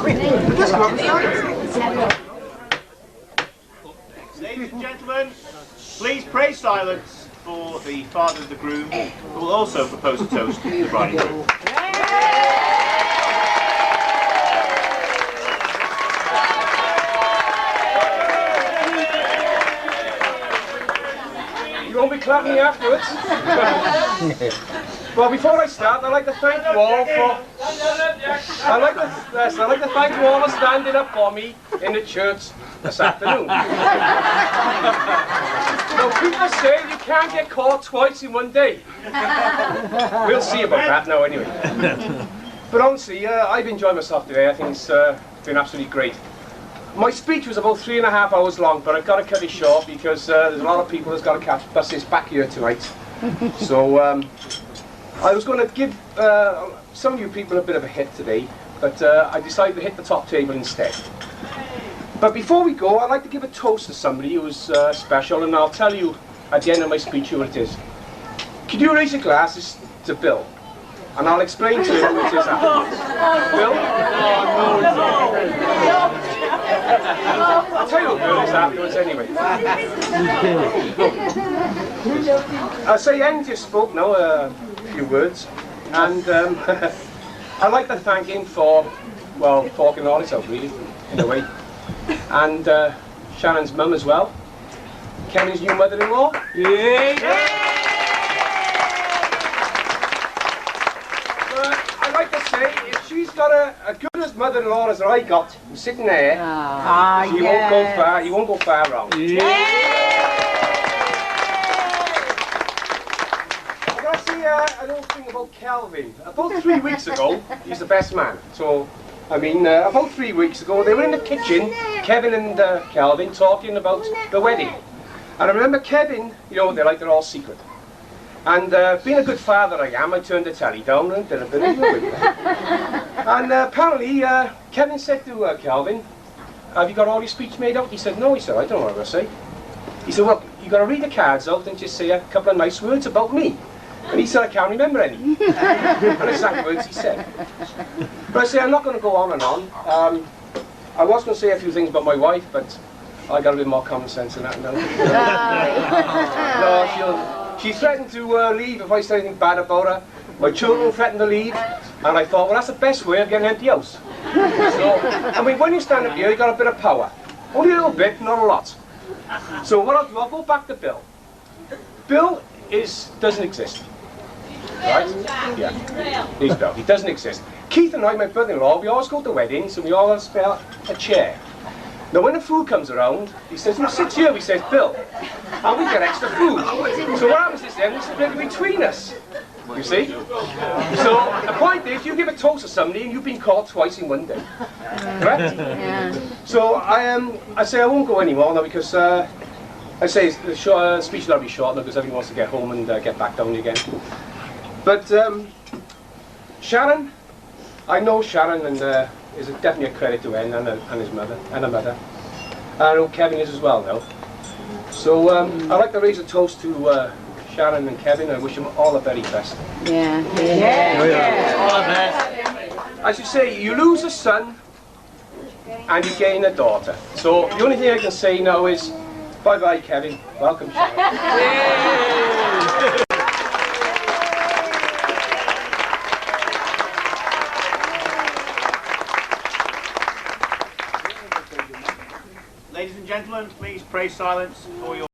Ladies and gentlemen, please pray silence for the father of the groom, who will also propose a toast to the bride and groom. You won't be clapping me afterwards. Well, before I start, I'd like to thank you all for. I'd like to thank you all for standing up for me in the church this afternoon. Now, people say you can't get caught twice in one day. We'll see about that now, anyway. But honestly, I've enjoyed myself today. I think it's been absolutely great. My speech was about 3.5 hours long, but I've got to cut it short because there's a lot of people that's got to catch buses back here tonight. So I was going to give some of you people a bit of a hit today, but I decided to hit the top table instead. But before we go, I'd like to give a toast to somebody who's special, and I'll tell you at the end of my speech who it is. Could you raise your glasses to Bill? And I'll explain to you who it is afterwards. Bill? I'll tell you who Bill is afterwards anyway. So Ian just spoke now a few words, and I'd like to thank him for, well, talking all this out really, in a way. And Sharon's mum as well. Kevin's new mother-in-law. Yeah. I'd like to say, if she's got a good as mother-in-law as I got, who's sitting there, she won't go far. You won't go far wrong. Yeah. I gotta say an old thing about Calvin. About 3 weeks ago, he's the best man. So. I mean, about 3 weeks ago, they were in the kitchen, Kevin and Calvin, talking about the wedding. And I remember Kevin, you know, they're all secret. And being a good father I am, I turned the telly down and did a bit of viewing. And apparently, Kevin said to Calvin, "Have you got all your speech made out?" He said, "No." He said, "I don't know what I'm going to say." He said, "Well, you got to read the cards out and just say a couple of nice words about me." And he said, "I can't remember any." And exact words he said. But I say, I'm not going to go on and on. I was going to say a few things about my wife, but I got a bit more common sense than that now. No, she threatened to leave if I said anything bad about her. My children threatened to leave, and I thought, well, that's the best way of getting an empty house. So, I mean, when you stand up here, you got a bit of power. Only a little bit, not a lot. So what I'll do, I'll go back to Bill. Bill doesn't exist. Right? Yeah. He's Bill. He doesn't exist. Keith and I, my brother-in-law, we always go to weddings and we always spare a chair. Now when the food comes around, he says, "Who sits here?" We says, "Bill." And we get extra food. So what happens is then we split it between us. You see? So the point is, you give a toast to somebody and you've been caught twice in one day. Correct? Yeah. So I say I won't go anymore now because I say the speech will be short now because everyone wants to get home and get back down again. But Sharon, I know Sharon and is definitely a credit to Ian and his mother and her mother. And I know Kevin is as well now. So I'd like to raise a toast to Sharon and Kevin and wish them all the very best. Yeah. All the best. As you say, you lose a son and you gain a daughter. So the only thing I can say now is bye-bye, Kevin. Welcome, Sharon. Ladies and gentlemen, please pray silence for your